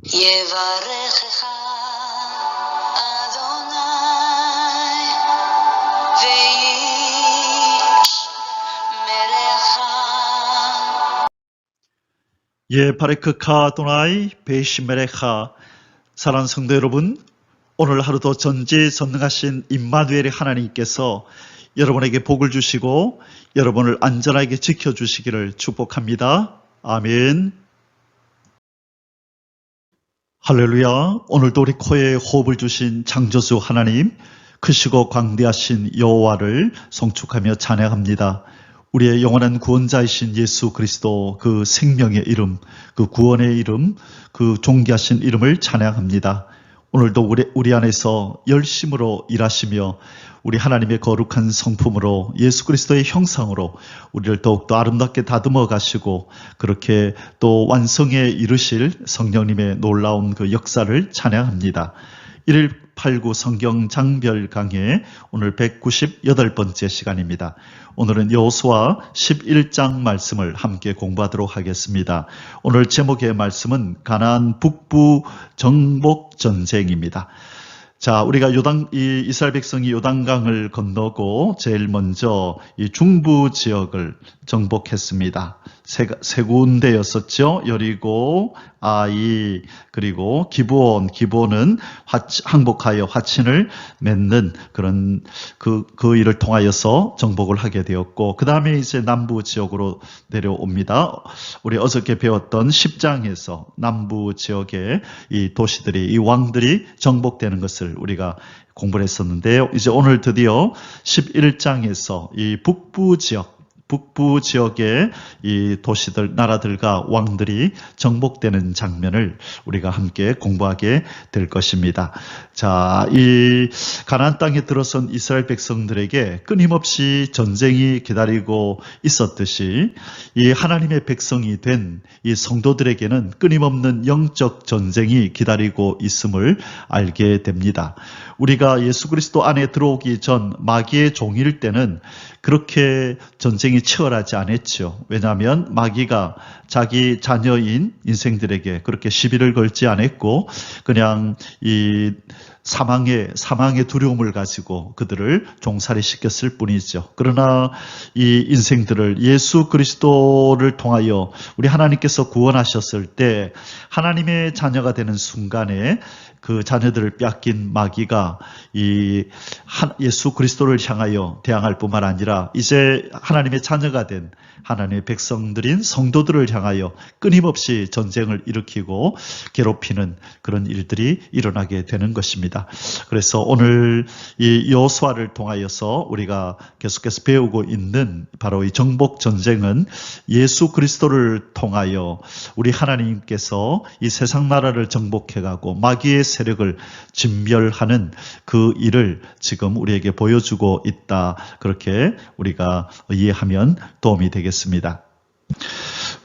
יברכך אדוני וישמרך. 예바레크카 아도나이 베이시메레카. 사랑하는 성도 여러분, 오늘 하루도 전지전능하신 임마누엘의 하나님께서 여러분에게 복을 주시고 여러분을 안전하게 지켜주시기를 축복합니다. 아멘. 할렐루야. 오늘도 우리 코에 호흡을 주신 창조주 하나님, 크시고 광대하신 여호와를 송축하며 찬양합니다. 우리의 영원한 구원자이신 예수 그리스도, 그 생명의 이름, 그 구원의 이름, 그 존귀하신 이름을 찬양합니다. 오늘도 우리 안에서 열심으로 일하시며 우리 하나님의 거룩한 성품으로 예수 그리스도의 형상으로 우리를 더욱더 아름답게 다듬어 가시고 그렇게 또 완성에 이르실 성령님의 놀라운 그 역사를 찬양합니다. 189 성경 장별 강해 오늘 198번째 시간입니다. 오늘은 여호수아 11장 말씀을 함께 공부하도록 하겠습니다. 오늘 제목의 말씀은 가나안 북부 정복 전쟁입니다. 자, 우리가 이스라엘 백성이 요단강을 건너고 제일 먼저 이 중부 지역을 정복했습니다. 세 군데였었죠. 여리고, 아이, 그리고 기브온. 기브온은 항복하여 화친을 맺는 그런 그 일을 통하여서 정복을 하게 되었고, 그 다음에 이제 남부 지역으로 내려옵니다. 우리 어저께 배웠던 10장에서 남부 지역의 이 도시들이, 이 왕들이 정복되는 것을 우리가 공부를 했었는데요. 이제 오늘 드디어 11장에서 이 북부 지역의 이 도시들, 나라들과 왕들이 정복되는 장면을 우리가 함께 공부하게 될 것입니다. 자, 이 가나안 땅에 들어선 이스라엘 백성들에게 끊임없이 전쟁이 기다리고 있었듯이 이 하나님의 백성이 된 이 성도들에게는 끊임없는 영적 전쟁이 기다리고 있음을 알게 됩니다. 우리가 예수 그리스도 안에 들어오기 전 마귀의 종일 때는 그렇게 전쟁이 치열하지 않았죠. 왜냐하면 마귀가 자기 자녀인 인생들에게 그렇게 시비를 걸지 않았고 그냥 이 사망의 두려움을 가지고 그들을 종살이 시켰을 뿐이죠. 그러나 이 인생들을 예수 그리스도를 통하여 우리 하나님께서 구원하셨을 때 하나님의 자녀가 되는 순간에 그 자녀들을 빼앗긴 마귀가 이 예수 그리스도를 향하여 대항할 뿐만 아니라 이제 하나님의 자녀가 된 하나님의 백성들인 성도들을 향하여 끊임없이 전쟁을 일으키고 괴롭히는 그런 일들이 일어나게 되는 것입니다. 그래서 오늘 이 여호수아를 통하여서 우리가 계속해서 배우고 있는 바로 이 정복 전쟁은 예수 그리스도를 통하여 우리 하나님께서 이 세상 나라를 정복해가고 마귀의 세력을 진멸하는 그 일을 지금 우리에게 보여주고 있다. 그렇게 우리가 이해하면 도움이 되겠습니다.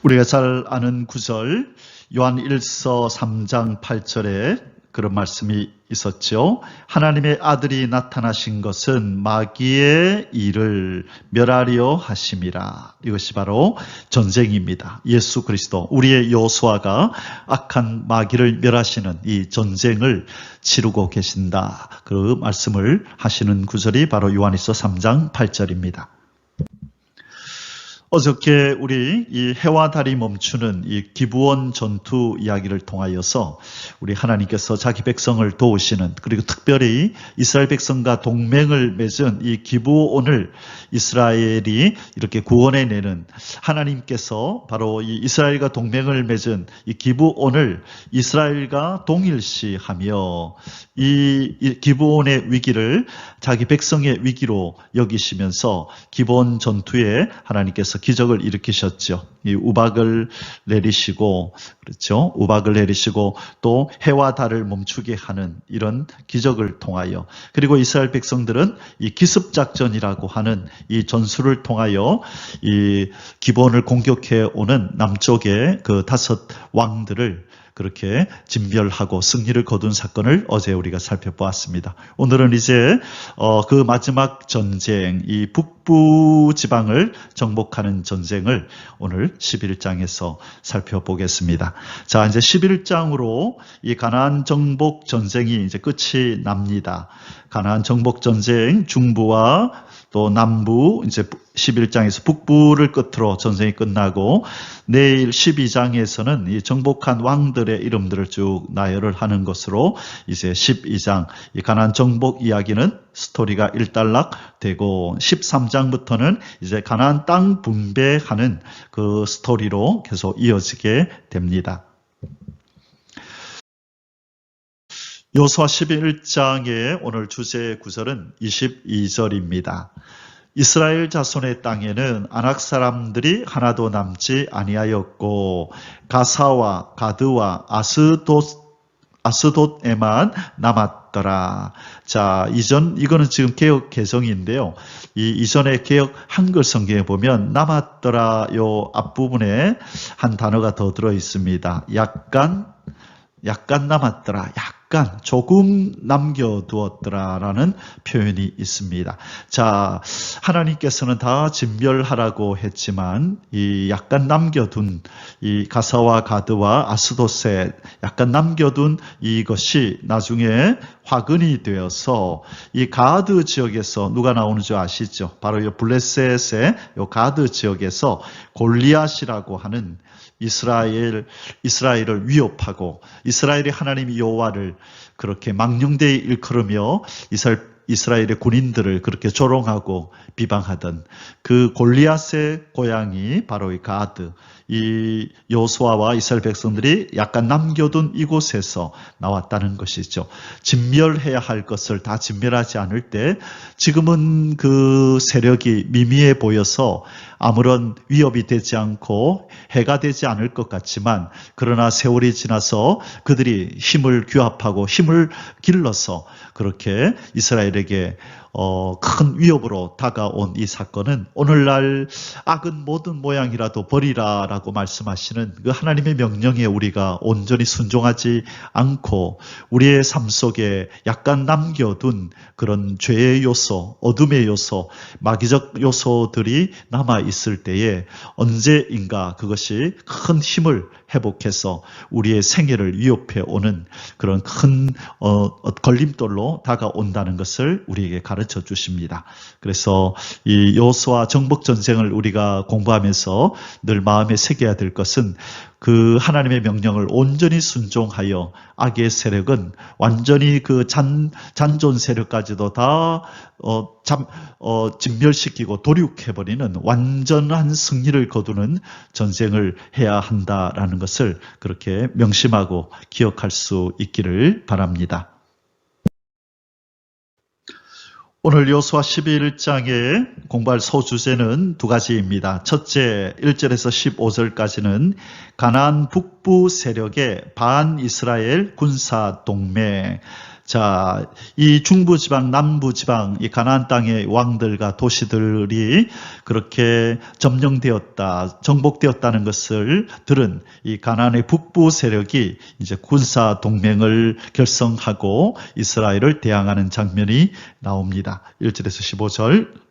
우리가 잘 아는 구절 요한 1서 3장 8절에 그런 말씀이 있었죠. 하나님의 아들이 나타나신 것은 마귀의 일을 멸하려 하심이라. 이것이 바로 전쟁입니다. 예수 그리스도, 우리의 여호수아가 악한 마귀를 멸하시는 이 전쟁을 치르고 계신다. 그 말씀을 하시는 구절이 바로 요한일서 3장 8절입니다. 어저께 우리 이 해와 달이 멈추는 이 기브온 전투 이야기를 통하여서 우리 하나님께서 자기 백성을 도우시는, 그리고 특별히 이스라엘 백성과 동맹을 맺은 이 기브온을 이스라엘이 이렇게 구원해내는, 하나님께서 바로 이 이스라엘과 동맹을 맺은 이 기브온을 이스라엘과 동일시하며 이 기브온의 위기를 자기 백성의 위기로 여기시면서 기브온 전투에 하나님께서 기적을 일으키셨죠. 이 우박을 내리시고, 그렇죠? 우박을 내리시고 또 해와 달을 멈추게 하는 이런 기적을 통하여, 그리고 이스라엘 백성들은 이 기습작전이라고 하는 이 전술을 통하여 이 기브온을 공격해 오는 남쪽의 그 5 왕들을 그렇게 진멸하고 승리를 거둔 사건을 어제 우리가 살펴보았습니다. 오늘은 이제 그 마지막 전쟁, 이 북부 지방을 정복하는 전쟁을 오늘 11장에서 살펴보겠습니다. 자, 이제 11장으로 이 가나안 정복 전쟁이 이제 끝이 납니다. 가나안 정복 전쟁 중부와 또 남부 이제 11장에서 북부를 끝으로 전쟁이 끝나고 내일 12장에서는 이 정복한 왕들의 이름들을 쭉 나열을 하는 것으로 이제 12장 이 가나안 정복 이야기는 스토리가 일단락되고 13장부터는 이제 가나안 땅 분배하는 그 스토리로 계속 이어지게 됩니다. 여호수아 11장의 오늘 주제 구절은 22절입니다. 이스라엘 자손의 땅에는 아낙 사람들이 하나도 남지 아니하였고 가사와 가드와 아스돗에만 남았더라. 자, 이거는 지금 개역 개정인데요. 이 이전의 개역 한글 성경에 보면 남았더라 요 앞부분에 한 단어가 더 들어 있습니다. 약간 남았더라. 약간 조금 남겨두었더라라는 표현이 있습니다. 자, 하나님께서는 다 진멸하라고 했지만 이 약간 남겨둔 이 가사와 가드와 아스돗에 약간 남겨둔 이것이 나중에 화근이 되어서 이 가드 지역에서 누가 나오는 줄 아시죠? 바로 이 블레셋의 이 가드 지역에서 골리앗이라고 하는 이스라엘을 위협하고 이스라엘의 하나님 여호와를 그렇게 망령되이 일컬으며 이스라엘의 군인들을 그렇게 조롱하고 비방하던 그 골리앗의 고향이 바로 이 가드, 이 여호수아와 이스라엘 백성들이 약간 남겨둔 이곳에서 나왔다는 것이죠. 진멸해야 할 것을 다 진멸하지 않을 때 지금은 그 세력이 미미해 보여서 아무런 위협이 되지 않고 해가 되지 않을 것 같지만 그러나 세월이 지나서 그들이 힘을 규합하고 힘을 길러서 그렇게 이스라엘에게 큰 위협으로 다가온 이 사건은 오늘날 악은 모든 모양이라도 버리라라고 말씀하시는 그 하나님의 명령에 우리가 온전히 순종하지 않고 우리의 삶 속에 약간 남겨둔 그런 죄의 요소, 어둠의 요소, 마귀적 요소들이 남아 있을 때에 언제인가 그것이 큰 힘을 회복해서 우리의 생애를 위협해 오는 그런 큰 걸림돌로 다가온다는 것을 우리에게 가르쳐 주십니다. 그래서 이 여호수아 정복 전쟁을 우리가 공부하면서 늘 마음에 새겨야 될 것은 그 하나님의 명령을 온전히 순종하여 악의 세력은 완전히 그 잔존 세력까지도 다 진멸시키고 도륙해버리는 완전한 승리를 거두는 전쟁을 해야 한다라는 것을 그렇게 명심하고 기억할 수 있기를 바랍니다. 오늘 여호수아 11장에 공부할 소주제는 두 가지입니다. 첫째, 1절에서 15절까지는 가나안 북부 세력의 반이스라엘 군사 동맹. 자, 이 중부지방, 남부지방, 이 가나안 땅의 왕들과 도시들이 그렇게 점령되었다, 정복되었다는 것을 들은 이 가나안의 북부 세력이 이제 군사 동맹을 결성하고 이스라엘을 대항하는 장면이 나옵니다. 1절에서 15절.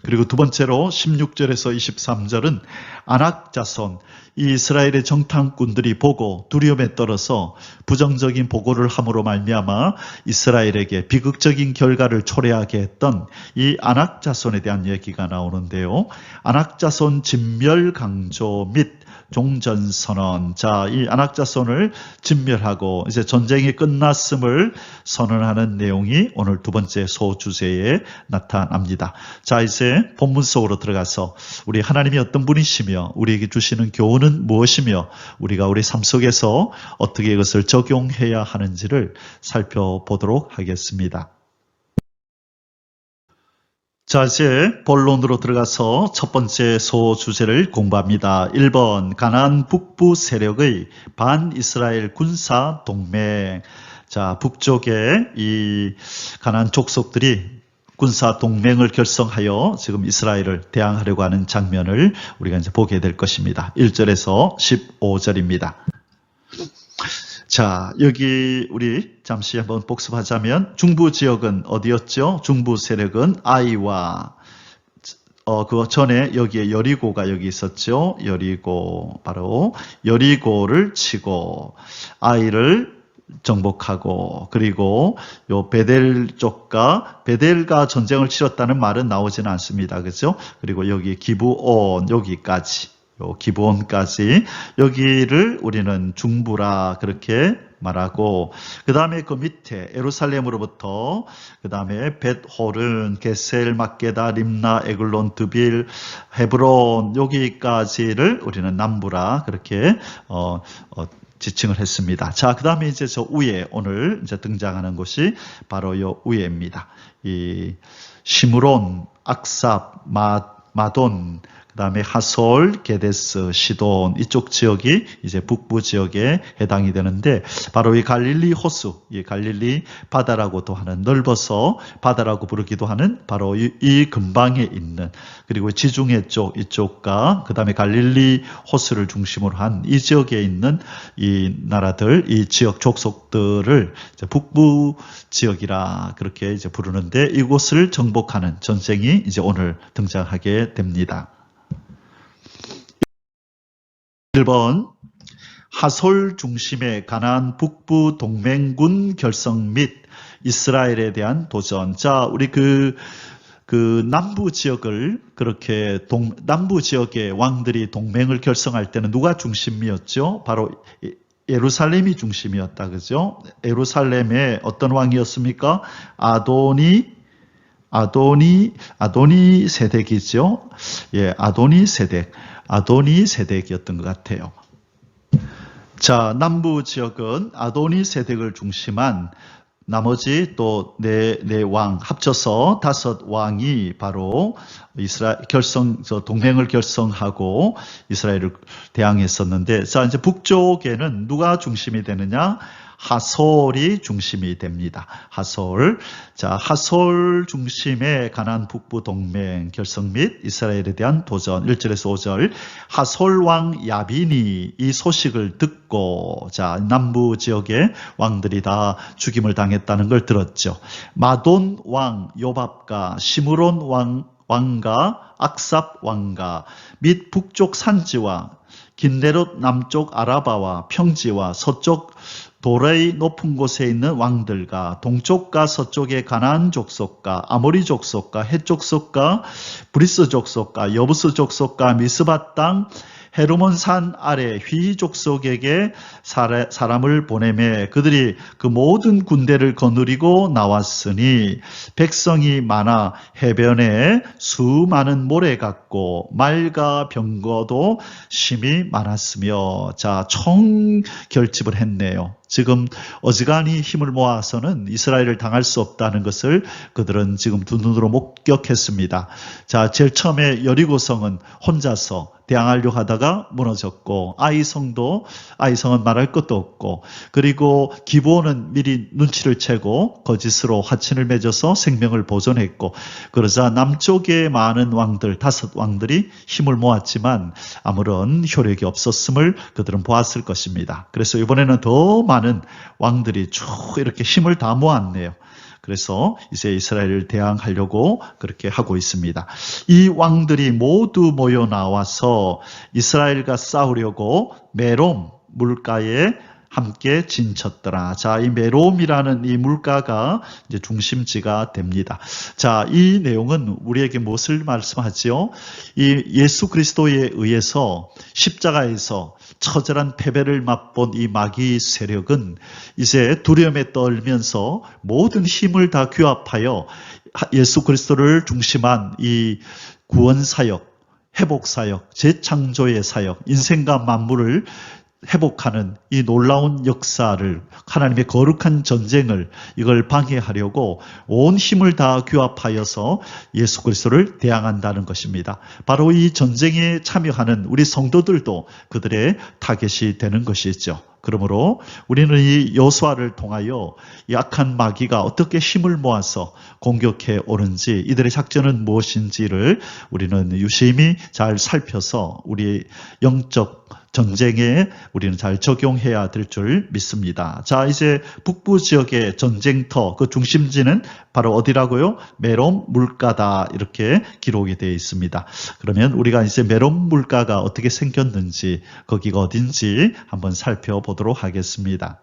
그리고 두 번째로 16절에서 23절은 아낙 자손, 이 이스라엘의 정탐꾼들이 보고 두려움에 떨어서 부정적인 보고를 함으로 말미암아 이스라엘에게 비극적인 결과를 초래하게 했던 이 아낙 자손에 대한 얘기가 나오는데요. 아낙 자손 진멸 강조 및 종전선언. 자, 이 아낙 자손을 진멸하고 이제 전쟁이 끝났음을 선언하는 내용이 오늘 두 번째 소주제에 나타납니다. 자, 이제 본문 속으로 들어가서 우리 하나님이 어떤 분이시며 우리에게 주시는 교훈은 무엇이며 우리가 우리 삶 속에서 어떻게 이것을 적용해야 하는지를 살펴보도록 하겠습니다. 자, 이제 본론으로 들어가서 첫 번째 소주제를 공부합니다. 1번, 가나안 북부 세력의 반이스라엘 군사 동맹. 자, 북쪽에 이 가나안 족속들이 군사 동맹을 결성하여 지금 이스라엘을 대항하려고 하는 장면을 우리가 이제 보게 될 것입니다. 1절에서 15절입니다. 자, 여기 우리 잠시 한번 복습하자면 중부 지역은 어디였죠? 중부 세력은 아이와 그 전에 여기에 여리고가 여기 있었죠. 여리고, 바로 여리고를 치고 아이를 정복하고, 그리고 요 베델과 전쟁을 치렀다는 말은 나오지는 않습니다. 그죠? 그리고 여기 기브온 여기까지, 요 기브온까지 여기를 우리는 중부라 그렇게 말하고, 그 다음에 그 밑에 예루살렘으로부터 그 다음에 벳호른, 게셀, 막게다, 림나, 에글론, 드빌, 헤브론 여기까지를 우리는 남부라 그렇게 지칭을 했습니다. 자, 그 다음에 이제 저 위에 오늘 이제 등장하는 곳이 바로 요 위에입니다. 이 시므론, 악삽, 마돈, 그 다음에 하솔, 게데스, 시돈 이쪽 지역이 이제 북부 지역에 해당이 되는데, 바로 이 갈릴리 호수, 이 갈릴리 바다라고도 하는, 넓어서 바다라고 부르기도 하는 바로 이 근방에 있는, 그리고 지중해 쪽 이쪽과 그 다음에 갈릴리 호수를 중심으로 한 이 지역에 있는 이 나라들, 이 지역 족속들을 이제 북부 지역이라 그렇게 이제 부르는데, 이곳을 정복하는 전쟁이 이제 오늘 등장하게 됩니다. 1번, 하솔 중심의 가나안 북부 동맹군 결성 및 이스라엘에 대한 도전. 자, 우리 그 남부 지역을 그렇게 남부 지역의 왕들이 동맹을 결성할 때는 누가 중심이었죠? 바로 예루살렘이 중심이었다. 그죠? 예루살렘의 어떤 왕이었습니까? 아도니 세덱이죠. 예, 아도니 세덱이었던 것 같아요. 자, 남부 지역은 아도니 세덱을 중심한 나머지 또 네 왕 합쳐서 5왕이 바로 동맹을 결성하고 이스라엘을 대항했었는데, 자, 이제 북쪽에는 누가 중심이 되느냐? 하솔이 중심이 됩니다. 하솔. 자, 하솔 중심의 가나안 북부 동맹 결성 및 이스라엘에 대한 도전. 1절에서 5절. 하솔 왕 야빈이 이 소식을 듣고, 자, 남부 지역의 왕들이 다 죽임을 당했다는 걸 들었죠. 마돈 왕 요밥과 시므론 왕과 악삽 왕과 및 북쪽 산지와 긴네롯 남쪽 아라바와 평지와 서쪽 도레의 높은 곳에 있는 왕들과 동쪽과 서쪽의 가나안 족속과 아모리 족속과 헷 족속과 브리스 족속과 여부스 족속과 미스바 땅 헤르몬 산 아래 휘 족속에게 사람을 보내매 그들이 그 모든 군대를 거느리고 나왔으니 백성이 많아 해변에 수많은 모래 같고 말과 병거도 심히 많았으며, 자, 총 결집을 했네요. 지금 어지간히 힘을 모아서는 이스라엘을 당할 수 없다는 것을 그들은 지금 두 눈으로 목격했습니다. 자, 제일 처음에 여리고성은 혼자서 대항하려고 하다가 무너졌고, 아이성은 말할 것도 없고, 그리고 기브온은 미리 눈치를 채고 거짓으로 화친을 맺어서 생명을 보존했고, 그러자 남쪽의 많은 왕들, 5왕들이 힘을 모았지만 아무런 효력이 없었음을 그들은 보았을 것입니다. 그래서 이번에는 더 많은 왕들이 쭉 이렇게 힘을 다 모았네요. 그래서 이제 이스라엘을 대항하려고 그렇게 하고 있습니다. 이 왕들이 모두 모여 나와서 이스라엘과 싸우려고 메롬 물가에 함께 진쳤더라. 자, 이 메롬이라는 이 물가가 이제 중심지가 됩니다. 자, 이 내용은 우리에게 무엇을 말씀하지요? 이 예수 그리스도에 의해서 십자가에서 처절한 패배를 맛본 이 마귀 세력은 이제 두려움에 떨면서 모든 힘을 다 규합하여 예수 그리스도를 중심한 이 구원 사역, 회복 사역, 재창조의 사역, 인생과 만물을 회복하는 이 놀라운 역사를, 하나님의 거룩한 전쟁을 이걸 방해하려고 온 힘을 다 규합하여서 예수 그리스도를 대항한다는 것입니다. 바로 이 전쟁에 참여하는 우리 성도들도 그들의 타겟이 되는 것이죠. 그러므로 우리는 이 여호수아를 통하여 약한 마귀가 어떻게 힘을 모아서 공격해 오는지, 이들의 작전은 무엇인지를 우리는 유심히 잘 살펴서 우리의 영적 전쟁에 우리는 잘 적용해야 될 줄 믿습니다. 자, 이제 북부 지역의 전쟁터, 그 중심지는 바로 어디라고요? 메롬 물가다, 이렇게 기록이 되어 있습니다. 그러면 우리가 이제 메롬 물가가 어떻게 생겼는지, 거기가 어딘지 한번 살펴보도록 하겠습니다.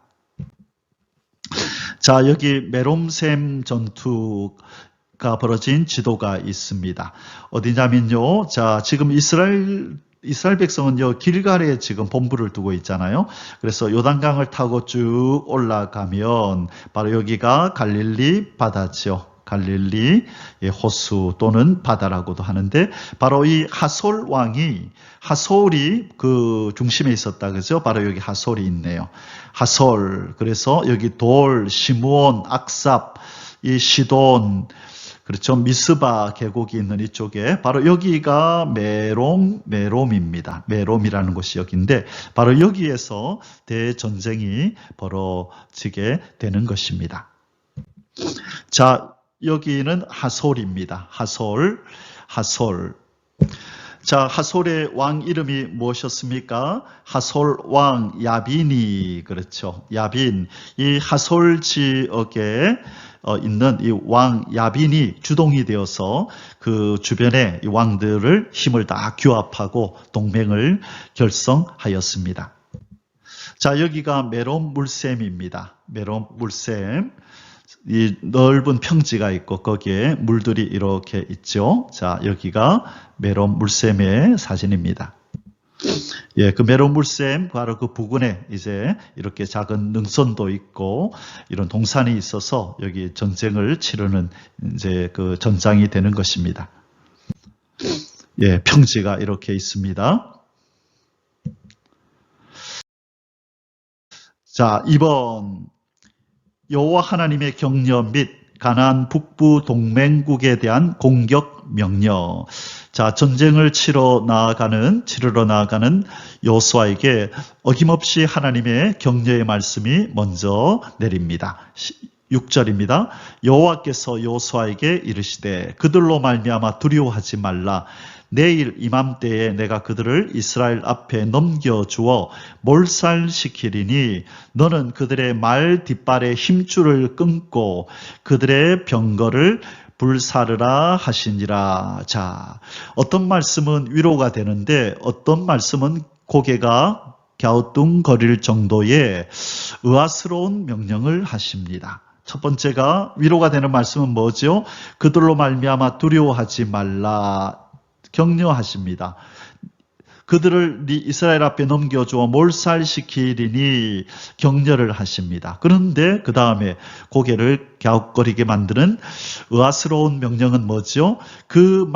자, 여기 메롬샘 전투가 벌어진 지도가 있습니다. 어디냐면요. 자, 지금 이스라엘 백성은요, 길갈에 지금 본부를 두고 있잖아요. 그래서 요단강을 타고 쭉 올라가면 바로 여기가 갈릴리 바다죠. 갈릴리 호수 또는 바다라고도 하는데, 바로 이 하솔 왕이, 하솔이 그 중심에 있었다 그죠? 바로 여기 하솔이 있네요. 하솔. 그래서 여기 돌, 시므온, 악삽, 이 시돈, 그렇죠. 미스바 계곡이 있는 이쪽에 바로 여기가 메롬입니다. 메롬이라는 곳이 여기인데, 바로 여기에서 대전쟁이 벌어지게 되는 것입니다. 자, 여기는 하솔입니다. 하솔. 자, 하솔의 왕 이름이 무엇이었습니까? 하솔 왕 야빈이, 그렇죠. 야빈. 이 하솔 지역에 있는 이 왕 야빈이 주동이 되어서 그 주변의 이 왕들을 힘을 다 규합하고 동맹을 결성하였습니다. 자, 여기가 메롬 물샘입니다. 메롬 물샘. 이 넓은 평지가 있고 거기에 물들이 이렇게 있죠. 자, 여기가 메롬 물샘의 사진입니다. 예, 그 메롬 물샘 바로 그 부근에 이제 이렇게 작은 능선도 있고 이런 동산이 있어서 여기 전쟁을 치르는 이제 그 전장이 되는 것입니다. 예, 평지가 이렇게 있습니다. 자, 2번 여호와 하나님의 격려 및 가나안 북부 동맹국에 대한 공격 명령. 자, 전쟁을 치르러 나아가는 여호수아에게 어김없이 하나님의 격려의 말씀이 먼저 내립니다. 6절입니다. 여호와께서 여호수아에게 이르시되 그들로 말미암아 두려워하지 말라. 내일 이맘때에 내가 그들을 이스라엘 앞에 넘겨주어 몰살시키리니 너는 그들의 말 뒷발의 힘줄을 끊고 그들의 병거를 불사르라 하시니라. 자, 어떤 말씀은 위로가 되는데 어떤 말씀은 고개가 갸우뚱거릴 정도의 의아스러운 명령을 하십니다. 첫 번째가 위로가 되는 말씀은 뭐죠? 그들로 말미암아 두려워하지 말라. 격려하십니다. 그들을 이스라엘 앞에 넘겨주어 몰살시키리니 격려를 하십니다. 그런데 그 다음에 고개를 갸웃거리게 만드는 의아스러운 명령은 뭐죠? 그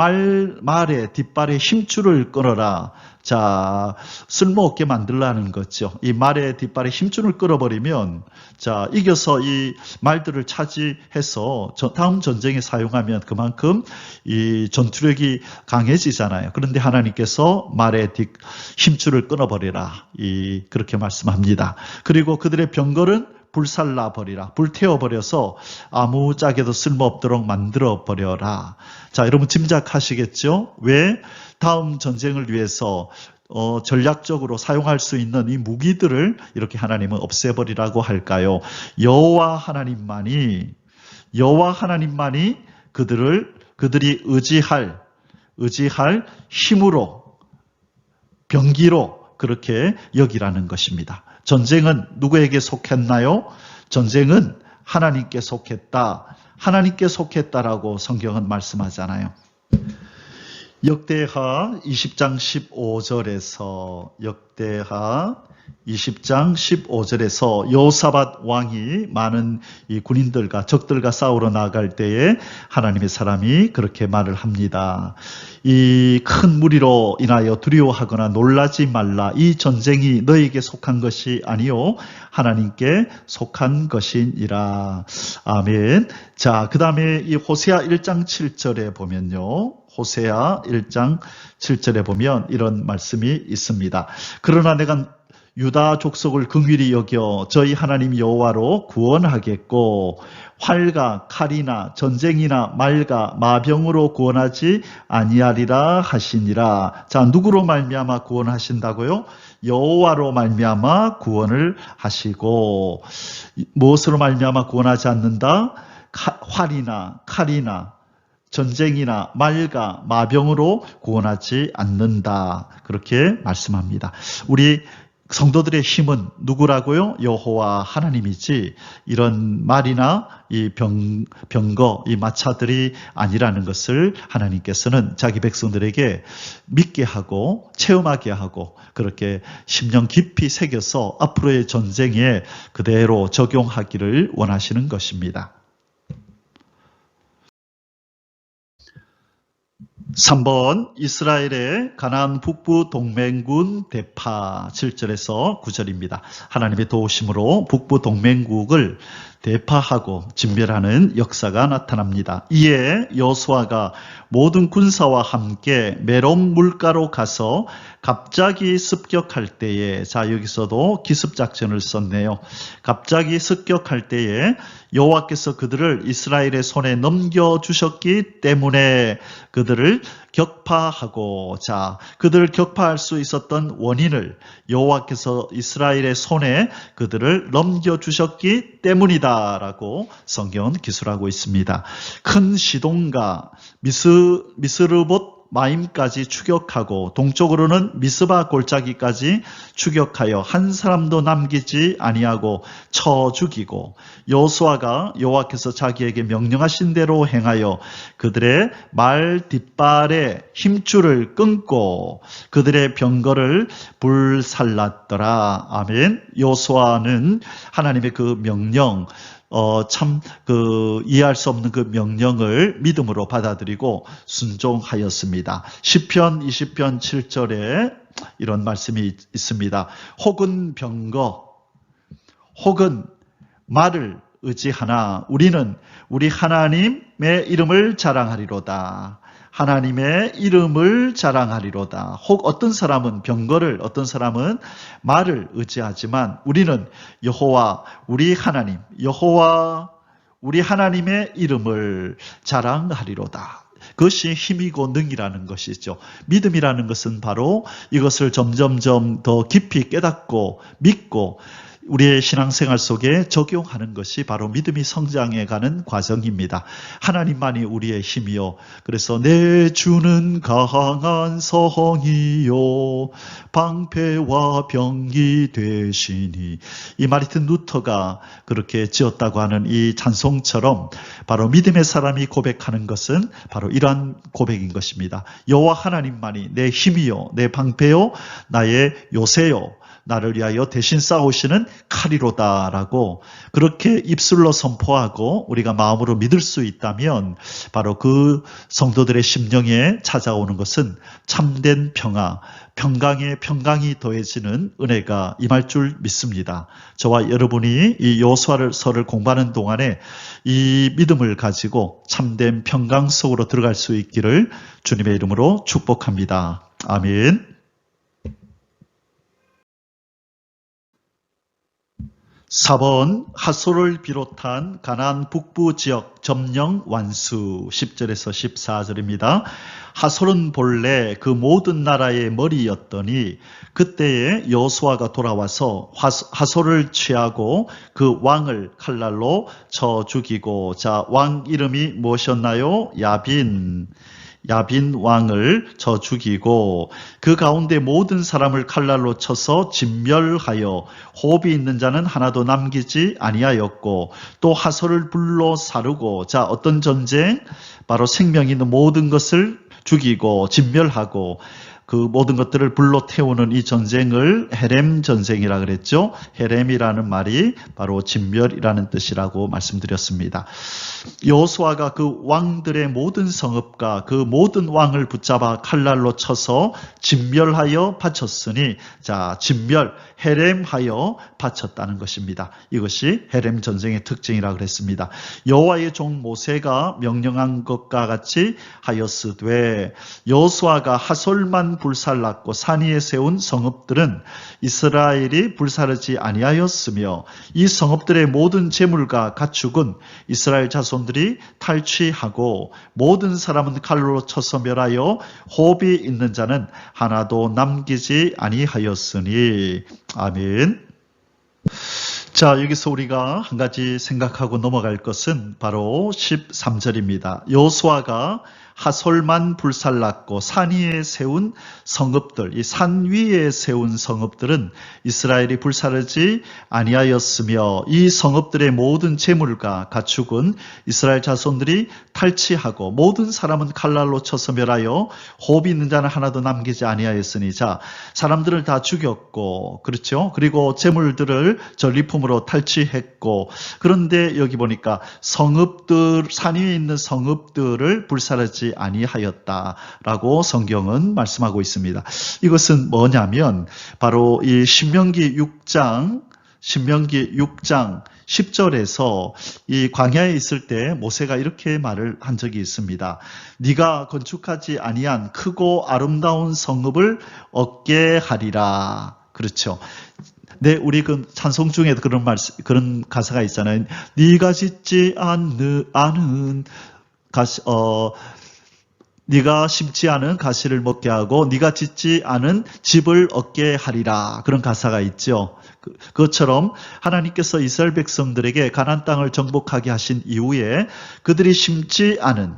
말의 뒷발에 힘줄을 끊어라. 자, 쓸모없게 만들라는 거죠. 이 말의 뒷발에 힘줄을 끌어버리면, 자, 이겨서 이 말들을 차지해서 다음 전쟁에 사용하면 그만큼 이 전투력이 강해지잖아요. 그런데 하나님께서 말의 힘줄을 끊어버리라. 그렇게 말씀합니다. 그리고 그들의 병거는 불살라버리라. 불태워버려서 아무짝에도 쓸모없도록 만들어버려라. 자, 여러분 짐작하시겠죠? 왜 다음 전쟁을 위해서 전략적으로 사용할 수 있는 이 무기들을 이렇게 하나님은 없애버리라고 할까요? 여호와 하나님만이 그들이 의지할 힘으로, 병기로 그렇게 여기라는 것입니다. 전쟁은 누구에게 속했나요? 전쟁은 하나님께 속했다. 하나님께 속했다라고 성경은 말씀하잖아요. 역대하 20장 15절에서 여호사밧 왕이 많은 이 군인들과 적들과 싸우러 나아갈 때에 하나님의 사람이 그렇게 말을 합니다. 이 큰 무리로 인하여 두려워하거나 놀라지 말라. 이 전쟁이 너에게 속한 것이 아니요 하나님께 속한 것이니라. 아멘. 자, 그 다음에 이 호세아 1장 7절에 보면요. 호세아 1장 7절에 보면 이런 말씀이 있습니다. 그러나 내가 유다 족속을 긍휼히 여겨 저희 하나님 여호와로 구원하겠고 활과 칼이나 전쟁이나 말과 마병으로 구원하지 아니하리라 하시니라. 자, 누구로 말미암아 구원하신다고요? 여호와로 말미암아 구원을 하시고, 무엇으로 말미암아 구원하지 않는다? 활이나 칼이나 전쟁이나 말과 마병으로 구원하지 않는다. 그렇게 말씀합니다. 우리 성도들의 힘은 누구라고요? 여호와 하나님이지, 이런 말이나 이 병거, 이 마차들이 아니라는 것을 하나님께서는 자기 백성들에게 믿게 하고 체험하게 하고 그렇게 심령 깊이 새겨서 앞으로의 전쟁에 그대로 적용하기를 원하시는 것입니다. 3번 이스라엘의 가나안 북부 동맹군 대파 7절에서 9절입니다. 하나님의 도우심으로 북부 동맹국을 대파하고 진멸하는 역사가 나타납니다. 이에 여호수아가 모든 군사와 함께 메론 물가로 가서 갑자기 습격할 때에, 자 여기서도 기습작전을 썼네요. 갑자기 습격할 때에 여호와께서 그들을 이스라엘의 손에 넘겨주셨기 때문에 그들을 격파하고, 자 그들을 격파할 수 있었던 원인을 여호와께서 이스라엘의 손에 그들을 넘겨주셨기 때문이다 라고 성경은 기술하고 있습니다. 큰 시돈과 미스르봇 마임까지 추격하고 동쪽으로는 미스바 골짜기까지 추격하여 한 사람도 남기지 아니하고 쳐 죽이고, 여호수아가 여호와께서 자기에게 명령하신 대로 행하여 그들의 말 뒷발에 힘줄을 끊고 그들의 병거를 불살랐더라. 아멘. 여호수아는 하나님의 그 명령, 이해할 수 없는 그 명령을 믿음으로 받아들이고 순종하였습니다. 시편 20편 7절에 이런 말씀이 있습니다. 혹은 병거, 혹은 말을 의지하나 우리는 우리 하나님의 이름을 자랑하리로다. 하나님의 이름을 자랑하리로다. 혹 어떤 사람은 병거를, 어떤 사람은 말을 의지하지만 우리는 여호와 우리 하나님, 여호와 우리 하나님의 이름을 자랑하리로다. 그것이 힘이고 능이라는 것이죠. 믿음이라는 것은 바로 이것을 점점점 더 깊이 깨닫고 믿고 우리의 신앙생활 속에 적용하는 것이 바로 믿음이 성장해가는 과정입니다. 하나님만이 우리의 힘이요. 그래서 내 주는 강한 성이요 방패와 병기 되시니, 이 마르틴 루터가 그렇게 지었다고 하는 이 찬송처럼 바로 믿음의 사람이 고백하는 것은 바로 이러한 고백인 것입니다. 여호와 하나님만이 내 힘이요 내 방패요 나의 요새요 나를 위하여 대신 싸우시는 칼이로다라고 그렇게 입술로 선포하고 우리가 마음으로 믿을 수 있다면 바로 그 성도들의 심령에 찾아오는 것은 참된 평화, 평강에 평강이 더해지는 은혜가 임할 줄 믿습니다. 저와 여러분이 이 여호수아서를 공부하는 동안에 이 믿음을 가지고 참된 평강 속으로 들어갈 수 있기를 주님의 이름으로 축복합니다. 아멘. 4번 하솔을 비롯한 가나안 북부 지역 점령 완수 10절에서 14절입니다. 하솔은 본래 그 모든 나라의 머리였더니 그때에 여호수아가 돌아와서 하솔을 취하고 그 왕을 칼날로 쳐 죽이고, 자 왕 이름이 무엇이었나요? 야빈 왕을 쳐 죽이고 그 가운데 모든 사람을 칼날로 쳐서 진멸하여 호흡이 있는 자는 하나도 남기지 아니하였고, 또 하솔을 불로 사르고, 자 어떤 전쟁? 바로 생명 있는 모든 것을 죽이고 진멸하고 그 모든 것들을 불로 태우는 이 전쟁을 헤렘 전쟁이라 그랬죠. 헤렘이라는 말이 바로 진멸이라는 뜻이라고 말씀드렸습니다. 여호수아가 그 왕들의 모든 성읍과 그 모든 왕을 붙잡아 칼날로 쳐서 진멸하여 바쳤으니, 자 진멸, 헤렘하여 바쳤다는 것입니다. 이것이 헤렘 전쟁의 특징이라 그랬습니다. 여호와의 종 모세가 명령한 것과 같이 하였으되 여호수아가 하솔만 하솔만 불살랐고 산 위에 세운 성읍들은 이스라엘이 불사르지 아니하였으며 이 성읍들의 모든 재물과 가축은 이스라엘 자손들이 탈취하고 모든 사람은 칼로 쳐서 멸하여 호흡이 있는 자는 하나도 남기지 아니하였으니. 아멘. 자, 여기서 우리가 한 가지 생각하고 넘어갈 것은 바로 13절입니다. 여호수아가 하솔만 불살랐고 산 위에 세운 성읍들, 이 산 위에 세운 성읍들은 이스라엘이 불사르지 아니하였으며 이 성읍들의 모든 재물과 가축은 이스라엘 자손들이 탈취하고 모든 사람은 칼날로 쳐서 멸하여 호흡이 있는 자는 하나도 남기지 아니하였으니. 자, 사람들을 다 죽였고, 그렇죠? 그리고 재물들을 전리품으로 탈취했고, 그런데 여기 보니까 성읍들, 산 위에 있는 성읍들을 불사르지 아니하였다라고 성경은 말씀하고 있습니다. 이것은 뭐냐면 바로 이 신명기 6장 10절에서 이 광야에 있을 때 모세가 이렇게 말을 한 적이 있습니다. 네가 건축하지 아니한 크고 아름다운 성읍을 얻게 하리라. 그렇죠. 네, 우리 그 찬송 중에도 그런 가사가 있잖아요. 네가 짓지 않은 네가 심지 않은 가시를 먹게 하고 네가 짓지 않은 집을 얻게 하리라. 그런 가사가 있죠. 그것처럼 하나님께서 이스라엘 백성들에게 가나안 땅을 정복하게 하신 이후에 그들이 심지 않은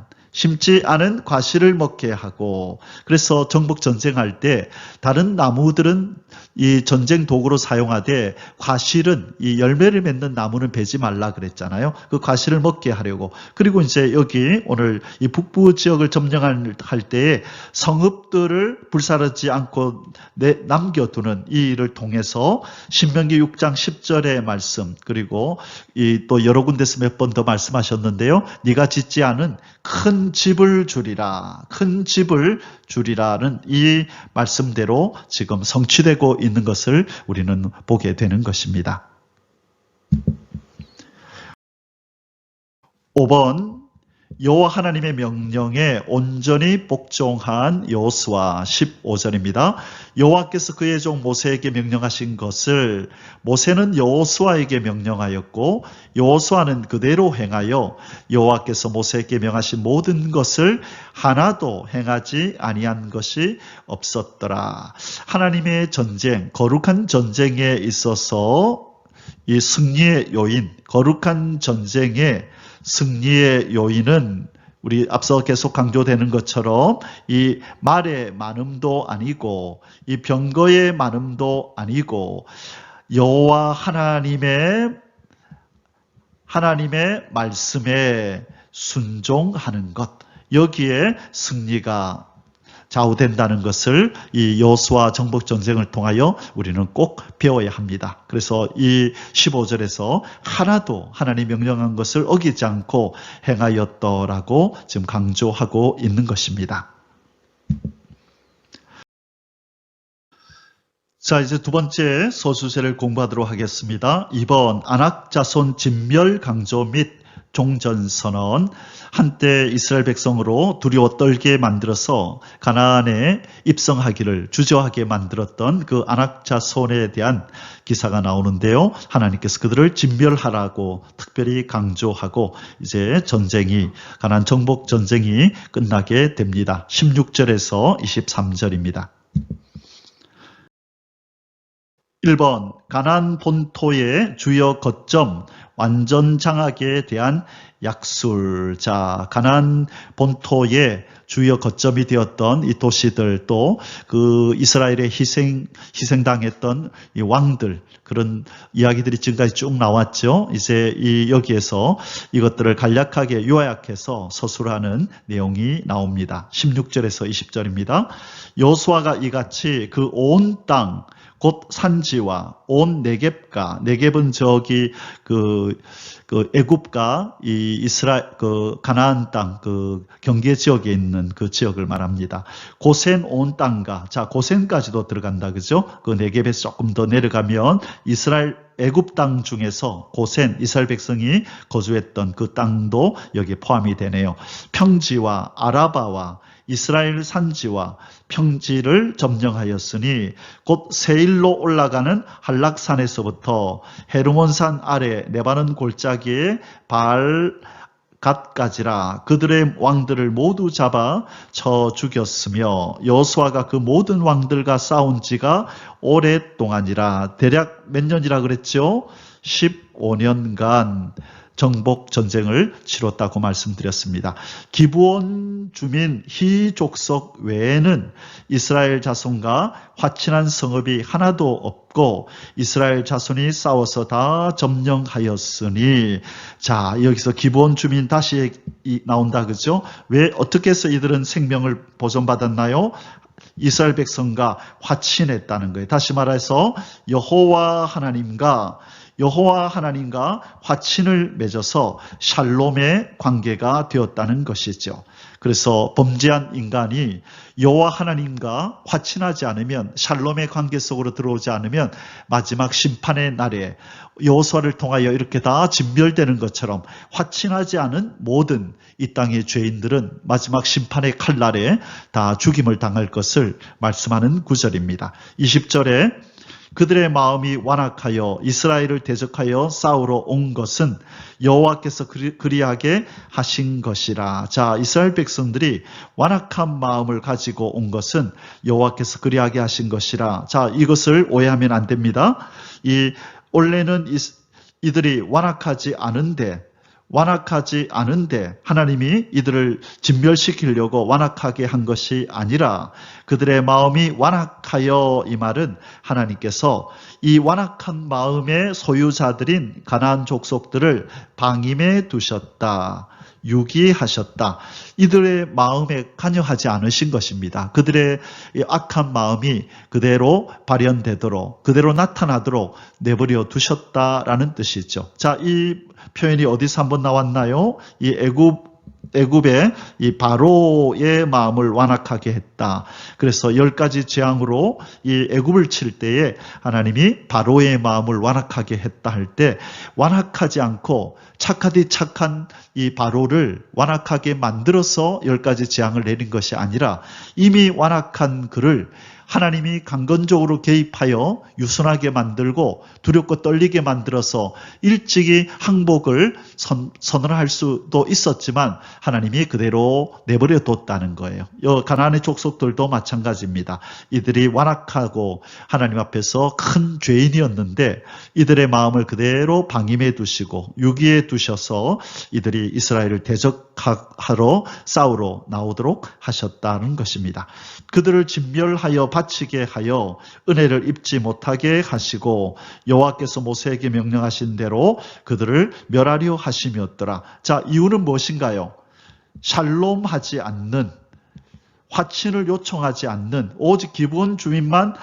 과실을 먹게 하고, 그래서 정복 전쟁할 때 다른 나무들은 이 전쟁 도구로 사용하되 과실은 이 열매를 맺는 나무는 베지 말라 그랬잖아요. 그 과실을 먹게 하려고. 그리고 이제 여기 오늘 이 북부 지역을 점령할 때에 성읍들을 불사르지 않고 남겨두는 이 일을 통해서 신명기 6장 10절의 말씀, 그리고 이 또 여러 군데서 몇 번 더 말씀하셨는데요. 네가 짓지 않은 큰 집을 주리라. 큰 집을 주리라는 이 말씀대로 지금 성취되고 있는 것을 우리는 보게 되는 것입니다. 5번, 여호와 하나님의 명령에 온전히 복종한 여호수아 15절입니다. 여호와께서 그의 종 모세에게 명령하신 것을 모세는 여호수아에게 명령하였고 여호수아는 그대로 행하여 여호와께서 모세에게 명하신 모든 것을 하나도 행하지 아니한 것이 없었더라. 하나님의 전쟁, 거룩한 전쟁에 있어서 이 승리의 요인, 거룩한 전쟁의 승리의 요인은 우리 앞서 계속 강조되는 것처럼 이 말의 많음도 아니고 이 병거의 많음도 아니고 여호와 하나님의 말씀에 순종하는 것, 여기에 승리가 좌우된다는 것을 이 여호수아 정복 전쟁을 통하여 우리는 꼭 배워야 합니다. 그래서 이 15절에서 하나도 하나님 명령한 것을 어기지 않고 행하였더라고 지금 강조하고 있는 것입니다. 자, 이제 두 번째 소수제를 공부하도록 하겠습니다. 2번 안악자손 진멸 강조 및 종전선언. 한때 이스라엘 백성으로 두려워 떨게 만들어서 가나안에 입성하기를 주저하게 만들었던 그 안악자손에 대한 기사가 나오는데요. 하나님께서 그들을 진멸하라고 특별히 강조하고 이제 가나안 정복 전쟁이 끝나게 됩니다. 16절에서 23절입니다. 1번 가나안 본토의 주요 거점 완전 장악에 대한 약술. 자, 가나안 본토의 주요 거점이 되었던 이 도시들, 또 그 이스라엘의 희생당했던 이 왕들, 그런 이야기들이 지금까지 쭉 나왔죠. 이제 여기에서 이것들을 간략하게 요약해서 서술하는 내용이 나옵니다. 16절에서 20절입니다. 여호수아가 이같이 그 온 땅 곧 산지와 온 네겝과, 네겝은 저기 그 애굽과 이 이스라엘 가나안 땅 경계 지역에 있는 그 지역을 말합니다. 고센 온 땅과, 자, 고센까지도 들어간다, 그죠? 그 네겝에서 조금 더 내려가면 이스라엘 애굽 땅 중에서 고센, 이스라엘 백성이 거주했던 그 땅도 여기에 포함이 되네요. 평지와 아라바와 이스라엘 산지와 평지를 점령하였으니 곧 세일로 올라가는 한락산에서부터 헤르몬산 아래 레바논 골짜기에 갓까지라. 그들의 왕들을 모두 잡아 쳐 죽였으며 여호수아가 그 모든 왕들과 싸운 지가 오랫동안이라. 대략 몇 년이라 그랬죠? 15년간 정복 전쟁을 치렀다고 말씀드렸습니다. 기브온 주민 히족속 외에는 이스라엘 자손과 화친한 성읍이 하나도 없고 이스라엘 자손이 싸워서 다 점령하였으니. 자, 여기서 기브온 주민 다시 나온다, 그죠? 왜, 어떻게 해서 이들은 생명을 보존받았나요? 이스라엘 백성과 화친했다는 거예요. 다시 말해서 여호와 하나님과 화친을 맺어서 샬롬의 관계가 되었다는 것이죠. 그래서 범죄한 인간이 여호와 하나님과 화친하지 않으면, 샬롬의 관계 속으로 들어오지 않으면 마지막 심판의 날에 여호수아를 통하여 이렇게 다 진멸되는 것처럼 화친하지 않은 모든 이 땅의 죄인들은 마지막 심판의 칼날에 다 죽임을 당할 것을 말씀하는 구절입니다. 20절에 그들의 마음이 완악하여 이스라엘을 대적하여 싸우러 온 것은 여호와께서 그리하게 하신 것이라. 자, 이스라엘 백성들이 완악한 마음을 가지고 온 것은 여호와께서 그리하게 하신 것이라. 자, 이것을 오해하면 안 됩니다. 원래는 이들이 완악하지 않은데 하나님이 이들을 진멸시키려고 완악하게 한 것이 아니라 그들의 마음이 완악하여, 이 말은 하나님께서 이 완악한 마음의 소유자들인 가나안 족속들을 방임해 두셨다. 유기하셨다. 이들의 마음에 관여하지 않으신 것입니다. 그들의 악한 마음이 그대로 발현되도록, 그대로 나타나도록 내버려 두셨다라는 뜻이죠. 자, 이 표현이 어디서 한번 나왔나요? 이 애굽의 이 바로의 마음을 완악하게 했다. 그래서 10가지 재앙으로 이 애굽을 칠 때에 하나님이 바로의 마음을 완악하게 했다 할 때, 완악하지 않고 착하디 착한 이 바로를 완악하게 만들어서 10가지 재앙을 내린 것이 아니라 이미 완악한 그를 하나님이 강건적으로 개입하여 유순하게 만들고 두렵고 떨리게 만들어서 일찍이 항복을 선언할 수도 있었지만 하나님이 그대로 내버려 뒀다는 거예요. 가나안의 족속들도 마찬가지입니다. 이들이 완악하고 하나님 앞에서 큰 죄인이었는데 이들의 마음을 그대로 방임해 두시고 유기해 두셔서 이들이 이스라엘을 대적하러 싸우러 나오도록 하셨다는 것입니다. 그들을 진멸하여 바치게 하여 은혜를 입지 못하게 하시고 여호와께서 모세에게 명령하신 대로 그들을 멸하려 하심이었더라. 자, 이유는 무엇인가요? 샬롬하지 않는, 화친을 요청하지 않는, 오직 기브온 주민만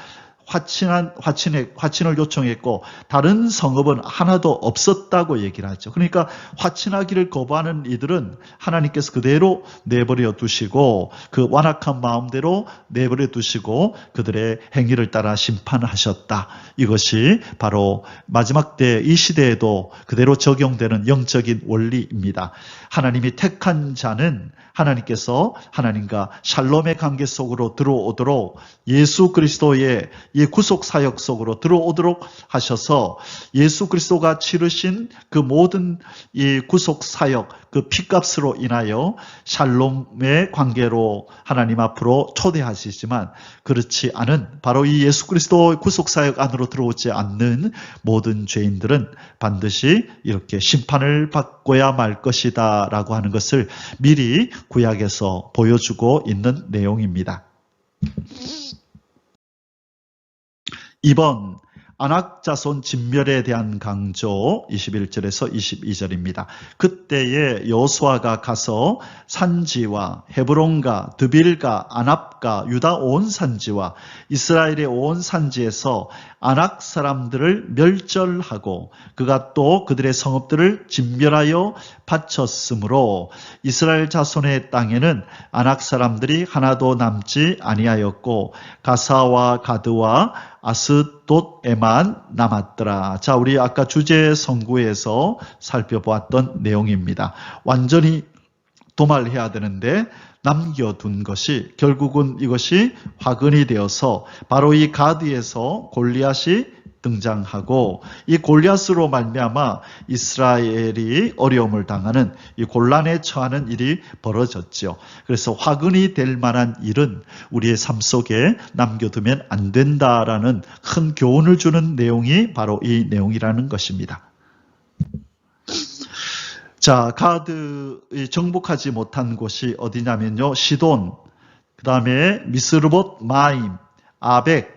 화친을 요청했고 다른 성읍은 하나도 없었다고 얘기를 하죠. 그러니까 화친하기를 거부하는 이들은 하나님께서 그대로 내버려 두시고 그 완악한 마음대로 내버려 두시고 그들의 행위를 따라 심판하셨다. 이것이 바로 마지막 때 이 시대에도 그대로 적용되는 영적인 원리입니다. 하나님이 택한 자는 하나님께서 하나님과 샬롬의 관계 속으로 들어오도록 예수 그리스도의 이 구속 사역 속으로 들어오도록 하셔서 예수 그리스도가 치르신 그 모든 이 구속 사역, 그 피값으로 인하여 샬롬의 관계로 하나님 앞으로 초대하시지만 그렇지 않은 바로 이 예수 그리스도의 구속 사역 안으로 들어오지 않는 모든 죄인들은 반드시 이렇게 심판을 받고야 말 것이다 라고 하는 것을 미리 구약에서 보여주고 있는 내용입니다. 2번, 아낙 자손 진멸에 대한 강조 21절에서 22절입니다. 그때에 여호수아가 가서 산지와 헤브론과 드빌과 아납과 유다 온 산지와 이스라엘의 온 산지에서 아낙 사람들을 멸절하고 그가 또 그들의 성읍들을 진멸하여 바쳤으므로 이스라엘 자손의 땅에는 아낙 사람들이 하나도 남지 아니하였고 가사와 가드와 아스돗에만 남았더라. 자, 우리 아까 주제 선구에서 살펴보았던 내용입니다. 완전히 도말해야 되는데 남겨둔 것이 결국은 이것이 화근이 되어서 바로 이 가드에서 골리앗이 등장하고 이 골리앗으로 말미암아 이스라엘이 어려움을 당하는 이 곤란에 처하는 일이 벌어졌죠. 그래서 화근이 될 만한 일은 우리의 삶 속에 남겨두면 안 된다라는 큰 교훈을 주는 내용이 바로 이 내용이라는 것입니다. 자, 가드의 정복하지 못한 곳이 어디냐면요. 시돈, 그 다음에 미스르봇 마임, 아벡,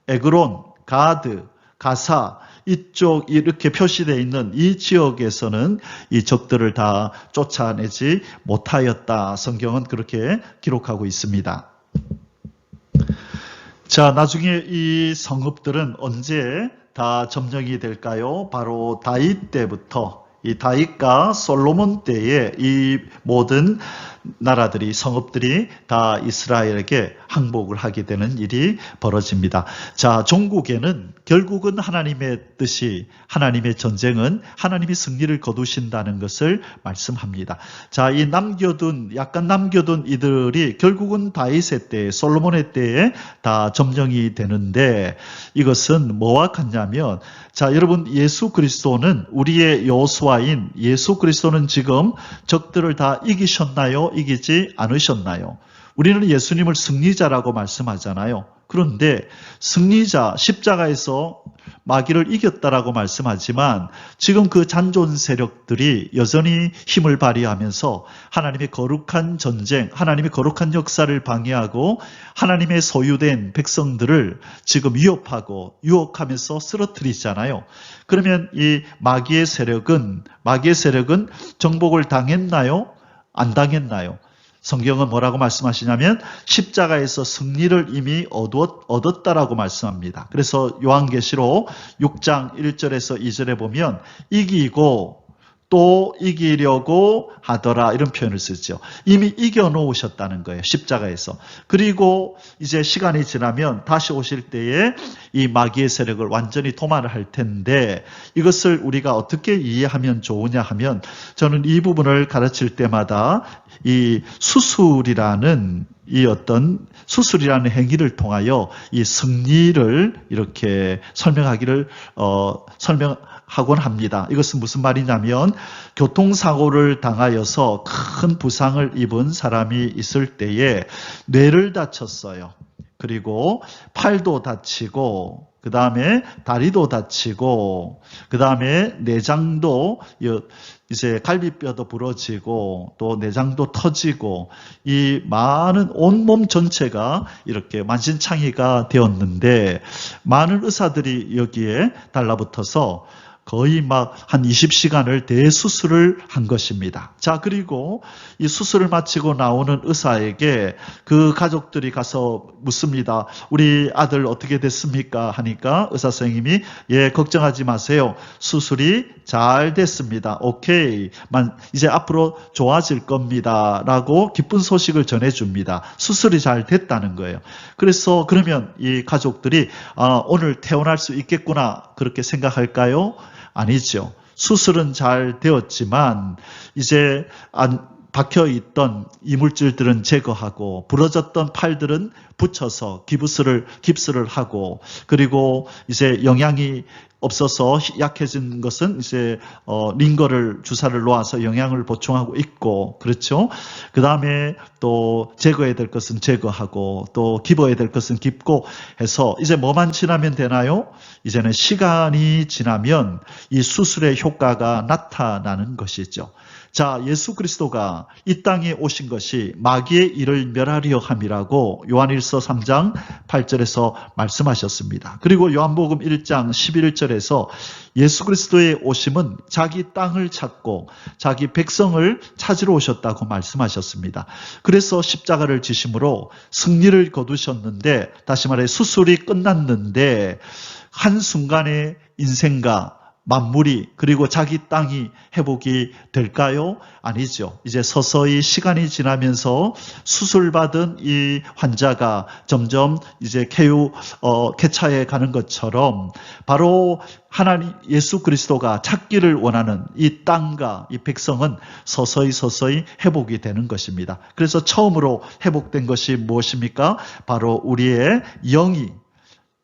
에그론, 가드, 가사, 이쪽 이렇게 표시되어 있는 이 지역에서는 이 적들을 다 쫓아내지 못하였다. 성경은 그렇게 기록하고 있습니다. 자, 나중에 이 성읍들은 언제 다 점령이 될까요? 바로 다윗 때부터, 이 다윗과 솔로몬 때에 이 모든 나라들이, 성읍들이 다 이스라엘에게 항복을 하게 되는 일이 벌어집니다. 자, 종국에는 결국은 하나님의 뜻이, 하나님의 전쟁은 하나님이 승리를 거두신다는 것을 말씀합니다. 자, 이 약간 남겨둔 이들이 결국은 다윗의 때, 솔로몬의 때에 다 점령이 되는데 이것은 뭐와 같냐면, 자, 여러분, 예수 그리스도는 우리의 여호수아인 예수 그리스도는 지금 적들을 다 이기셨나요? 이기지 않으셨나요? 우리는 예수님을 승리자라고 말씀하잖아요. 그런데 승리자, 십자가에서 마귀를 이겼다라고 말씀하지만 지금 그 잔존 세력들이 여전히 힘을 발휘하면서 하나님의 거룩한 전쟁, 하나님의 거룩한 역사를 방해하고 하나님의 소유된 백성들을 지금 위협하고 유혹하면서 쓰러뜨리잖아요. 그러면 이 마귀의 세력은 정복을 당했나요? 안 당했나요? 성경은 뭐라고 말씀하시냐면 십자가에서 승리를 이미 얻었다라고 말씀합니다. 그래서 요한계시록 6장 1절에서 2절에 보면 이기고 또 이기려고 하더라 이런 표현을 쓰죠. 이미 이겨놓으셨다는 거예요. 십자가에서. 그리고 이제 시간이 지나면 다시 오실 때에 이 마귀의 세력을 완전히 도말을 할 텐데 이것을 우리가 어떻게 이해하면 좋으냐 하면 저는 이 부분을 가르칠 때마다 이 수술이라는 행위를 통하여 이 승리를 이렇게 설명하곤 합니다. 이것은 무슨 말이냐면 교통사고를 당하여서 큰 부상을 입은 사람이 있을 때에 뇌를 다쳤어요. 그리고 팔도 다치고 그 다음에 다리도 다치고 그 다음에 내장도 이제 갈비뼈도 부러지고 또 내장도 터지고 이 많은 온몸 전체가 이렇게 만신창이가 되었는데 많은 의사들이 여기에 달라붙어서 거의 막 한 20시간을 대수술을 한 것입니다. 자, 그리고 이 수술을 마치고 나오는 의사에게 그 가족들이 가서 묻습니다. 우리 아들 어떻게 됐습니까? 하니까 의사 선생님이 예, 걱정하지 마세요. 수술이 잘 됐습니다. 오케이. 이제 앞으로 좋아질 겁니다. 라고 기쁜 소식을 전해줍니다. 수술이 잘 됐다는 거예요. 그래서 그러면 이 가족들이 오늘 퇴원할 수 있겠구나 그렇게 생각할까요? 아니죠. 수술은 잘 되었지만 이제 박혀있던 이물질들은 제거하고 부러졌던 팔들은 붙여서 깁스를 하고 그리고 이제 영양이 없어서 약해진 것은 이제 링거를 주사를 놓아서 영양을 보충하고 있고 그렇죠. 그 다음에 또 제거해야 될 것은 제거하고 또 깁어야 될 것은 깁고 해서 이제 뭐만 지나면 되나요? 이제는 시간이 지나면 이 수술의 효과가 나타나는 것이죠. 자, 예수 그리스도가 이 땅에 오신 것이 마귀의 일을 멸하려 함이라고 요한일서 3장 8절에서 말씀하셨습니다. 그리고 요한복음 1장 11절에서 예수 그리스도의 오심은 자기 땅을 찾고 자기 백성을 찾으러 오셨다고 말씀하셨습니다. 그래서 십자가를 지심으로 승리를 거두셨는데 다시 말해 수술이 끝났는데 한순간의 인생과 만물이 그리고 자기 땅이 회복이 될까요? 아니죠. 이제 서서히 시간이 지나면서 수술받은 이 환자가 점점 이제 쾌차해 가는 것처럼 바로 하나님 예수 그리스도가 찾기를 원하는 이 땅과 이 백성은 서서히 회복이 되는 것입니다. 그래서 처음으로 회복된 것이 무엇입니까? 바로 우리의 영이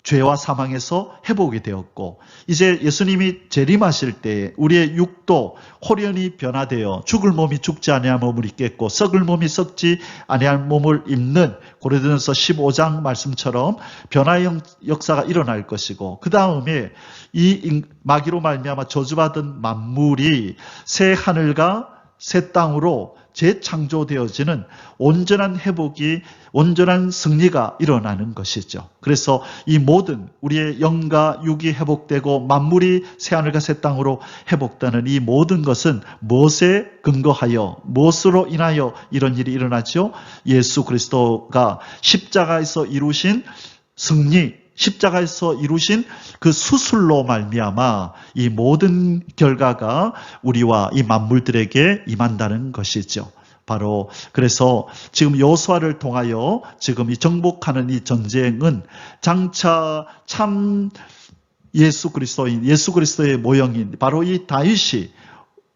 죄와 사망에서 회복이 되었고, 이제 예수님이 재림하실 때 우리의 육도 홀연히 변화되어 죽을 몸이 죽지 아니할 몸을 입겠고 썩을 몸이 썩지 아니할 몸을 입는 고린도전서 15장 말씀처럼 변화의 역사가 일어날 것이고, 그 다음에 이 마귀로 말미암아 저주받은 만물이 새 하늘과 새 땅으로 재창조되어지는 온전한 회복이, 온전한 승리가 일어나는 것이죠. 그래서 이 모든 우리의 영과 육이 회복되고 만물이 새하늘과 새 땅으로 회복되는 이 모든 것은 무엇에 근거하여, 무엇으로 인하여 이런 일이 일어나죠? 예수 그리스도가 십자가에서 이루신 승리, 십자가에서 이루신 그 수술로 말미암아 이 모든 결과가 우리와 이 만물들에게 임한다는 것이죠. 바로 그래서 지금 여호수아를 통하여 지금 이 정복하는 이 전쟁은 장차 참 예수 그리스도의 모형인 바로 이 다윗이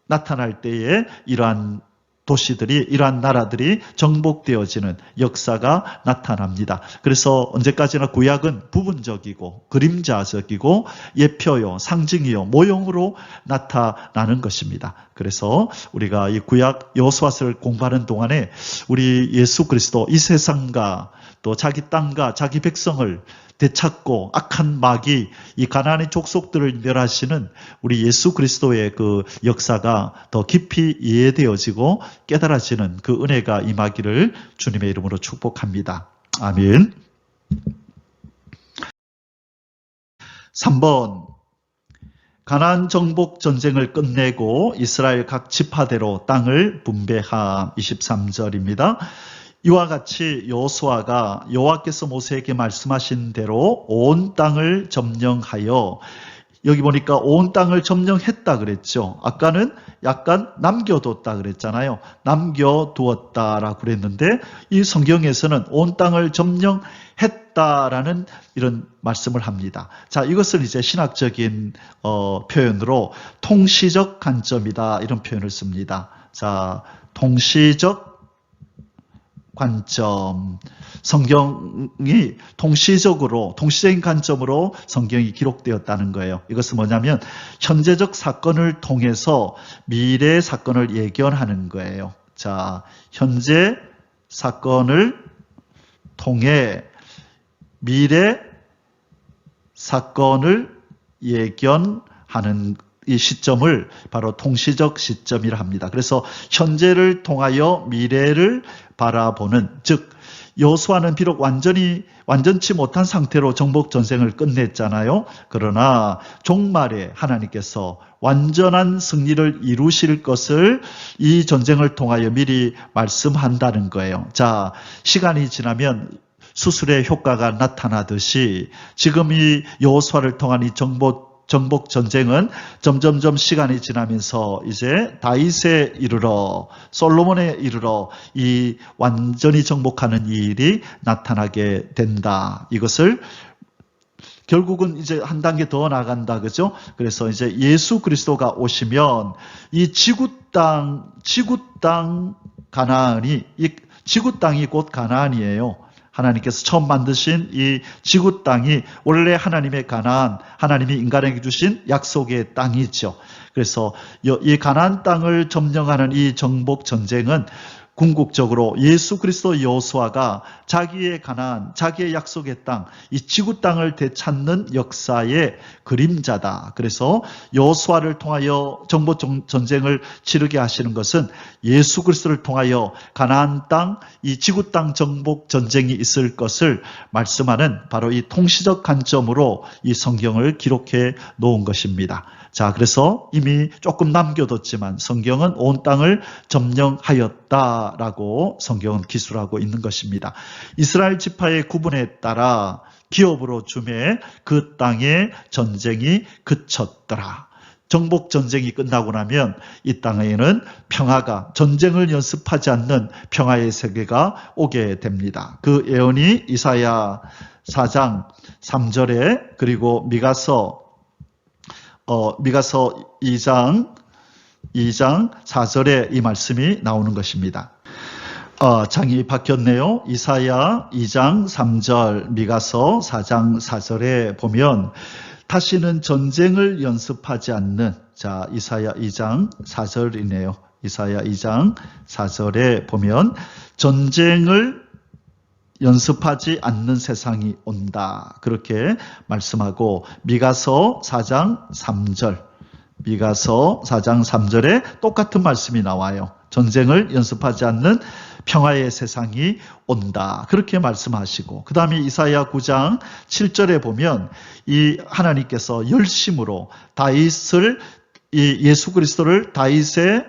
나타날 때에 이러한 도시들이, 이러한 나라들이 정복되어지는 역사가 나타납니다. 그래서 언제까지나 구약은 부분적이고 그림자적이고 예표요, 상징이요, 모형으로 나타나는 것입니다. 그래서 우리가 이 구약 여호수아서를 공부하는 동안에 우리 예수 그리스도 이 세상과 또 자기 땅과 자기 백성을 되찾고 악한 마귀, 이 가나안의 족속들을 멸하시는 우리 예수 그리스도의 그 역사가 더 깊이 이해되어지고 깨달아지는 그 은혜가 임하기를 주님의 이름으로 축복합니다. 아멘. 3번, 가나안 정복 전쟁을 끝내고 이스라엘 각 지파대로 땅을 분배함. 23절입니다. 이와 같이 여호수아가 여호와께서 모세에게 말씀하신 대로 온 땅을 점령하여, 여기 보니까 온 땅을 점령했다 그랬죠. 아까는 약간 남겨뒀다 그랬잖아요. 남겨두었다라고 그랬는데 이 성경에서는 온 땅을 점령했다라는 이런 말씀을 합니다. 자, 이것을 이제 신학적인 표현으로 통시적 관점이다, 이런 표현을 씁니다. 자, 통시적 관점. 성경이 통시적인 관점으로 성경이 기록되었다는 거예요. 이것은 뭐냐면 현재적 사건을 통해서 미래 사건을 예견하는 거예요. 자, 현재 사건을 통해 미래 사건을 예견하는 이 시점을 바로 통시적 시점이라 합니다. 그래서 현재를 통하여 미래를 바라보는, 즉 여호수아는 비록 완전치 못한 상태로 정복 전쟁을 끝냈잖아요. 그러나 종말에 하나님께서 완전한 승리를 이루실 것을 이 전쟁을 통하여 미리 말씀한다는 거예요. 자, 시간이 지나면 수술의 효과가 나타나듯이 지금 이 여호수아를 통한 이 정복 전쟁은 점점점 시간이 지나면서 이제 다윗에 이르러, 솔로몬에 이르러 이 완전히 정복하는 일이 나타나게 된다. 이것을 결국은 이제 한 단계 더 나간다, 그죠? 그래서 이제 예수 그리스도가 오시면 이 지구 땅 가나안이, 이 지구 땅이 곧 가나안이에요. 하나님께서 처음 만드신 이 지구 땅이 원래 하나님의 가나안, 하나님이 인간에게 주신 약속의 땅이죠. 그래서 이 가나안 땅을 점령하는 이 정복 전쟁은 궁극적으로 예수 그리스도 여호수아가 자기의 가나안, 자기의 약속의 땅, 이 지구 땅을 되찾는 역사의 그림자다. 그래서 여호수아를 통하여 정복 전쟁을 치르게 하시는 것은 예수 그리스도를 통하여 가나안 땅, 이 지구 땅 정복 전쟁이 있을 것을 말씀하는 바로 이 통시적 관점으로 이 성경을 기록해 놓은 것입니다. 자, 그래서 이미 조금 남겨뒀지만 성경은 온 땅을 점령하였다라고 성경은 기술하고 있는 것입니다. 이스라엘 지파의 구분에 따라 기업으로 줌에 그 땅의 전쟁이 그쳤더라. 정복 전쟁이 끝나고 나면 이 땅에는 평화가, 전쟁을 연습하지 않는 평화의 세계가 오게 됩니다. 그 예언이 이사야 4장 3절에 그리고 미가서 2장 4절에 이 말씀이 나오는 것입니다. 장이 바뀌었네요. 이사야 2장 3절, 미가서 4장 4절에 보면 다시는 전쟁을 연습하지 않는, 자, 이사야 2장 4절이네요. 이사야 2장 4절에 보면 전쟁을 연습하지 않는 세상이 온다. 그렇게 말씀하고 미가서 4장 3절, 미가서 4장 3절에 똑같은 말씀이 나와요. 전쟁을 연습하지 않는 평화의 세상이 온다. 그렇게 말씀하시고 그 다음에 이사야 9장 7절에 보면 이 하나님께서 열심으로 다윗을, 이 예수 그리스도를 다윗의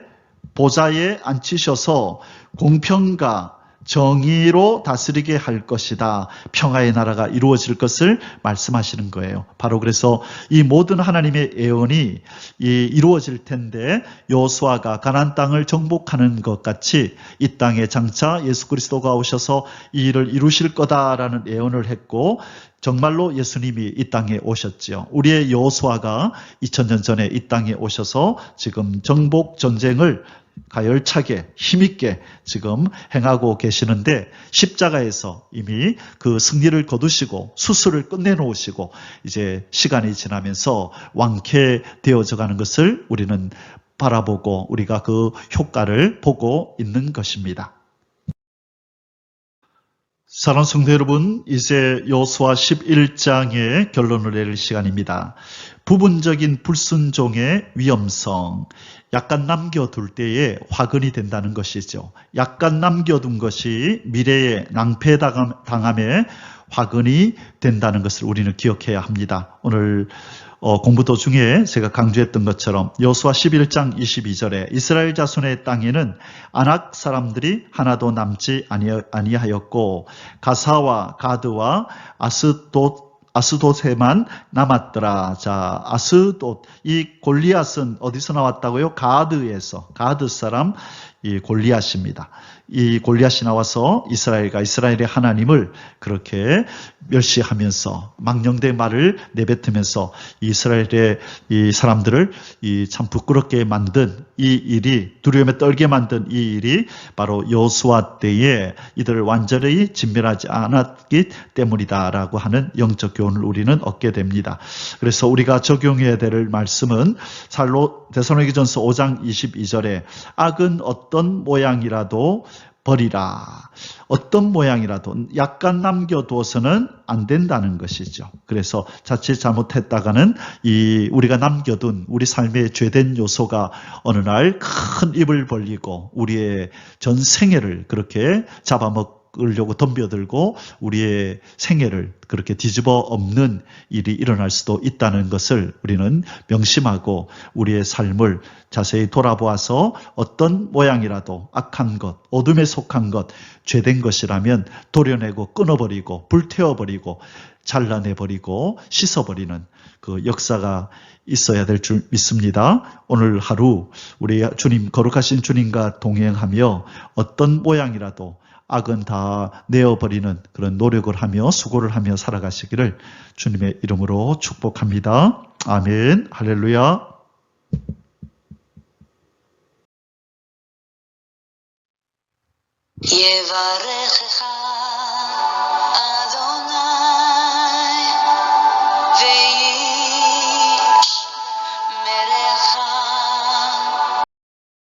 보좌에 앉히셔서 공평과 정의로 다스리게 할 것이다. 평화의 나라가 이루어질 것을 말씀하시는 거예요. 바로 그래서 이 모든 하나님의 예언이 이루어질 텐데 여호수아가 가나안 땅을 정복하는 것 같이 이 땅에 장차 예수 그리스도가 오셔서 이 일을 이루실 거다라는 예언을 했고 정말로 예수님이 이 땅에 오셨지요. 우리의 여호수아가 2000년 전에 이 땅에 오셔서 지금 정복 전쟁을 가열차게 힘있게 지금 행하고 계시는데 십자가에서 이미 그 승리를 거두시고 수술을 끝내놓으시고 이제 시간이 지나면서 완쾌되어져 가는 것을 우리는 바라보고 우리가 그 효과를 보고 있는 것입니다. 사랑하는 성도 여러분, 이제 여호수아 11장의 결론을 내릴 시간입니다. 부분적인 불순종의 위험성, 약간 남겨둘 때에 화근이 된다는 것이죠. 약간 남겨둔 것이 미래에 낭패당함에 화근이 된다는 것을 우리는 기억해야 합니다. 오늘 공부 도중에 제가 강조했던 것처럼 여호수아 11장 22절에 이스라엘 자손의 땅에는 아낙 사람들이 하나도 남지 아니하였고 가사와 가드와 아스돗에만 남았더라. 자, 아스돗, 이 골리앗은 어디서 나왔다고요? 가드에서, 가드 사람 이 골리앗입니다. 이 골리앗이 나와서 이스라엘의 하나님을 그렇게 멸시하면서 망령된 말을 내뱉으면서 이스라엘의 이 사람들을 이 참 부끄럽게 만든 이 일이, 두려움에 떨게 만든 이 일이 바로 여호수아 때에 이들을 완전히 진멸하지 않았기 때문이다라고 하는 영적 교훈을 우리는 얻게 됩니다. 그래서 우리가 적용해야 될 말씀은 데살로니가전서 5장 22절에 악은 어떤 모양이라도 버리라. 어떤 모양이라도 약간 남겨두어서는 안 된다는 것이죠. 그래서 자칫 잘못했다가는 우리가 남겨둔 우리 삶의 죄된 요소가 어느 날 큰 입을 벌리고 우리의 전 생애를 그렇게 잡아먹으려고 덤벼들고 우리의 생애를 그렇게 뒤집어 엎는 일이 일어날 수도 있다는 것을 우리는 명심하고 우리의 삶을 자세히 돌아보아서 어떤 모양이라도 악한 것, 어둠에 속한 것, 죄된 것이라면 도려내고 끊어버리고 불태워버리고 잘라내버리고 씻어버리는 그 역사가 있어야 될 줄 믿습니다. 오늘 하루 우리 거룩하신 주님과 동행하며 어떤 모양이라도 악은 다 내어버리는 그런 노력을 하며 수고를 하며 살아가시기를 주님의 이름으로 축복합니다. 아멘. 할렐루야. יברכך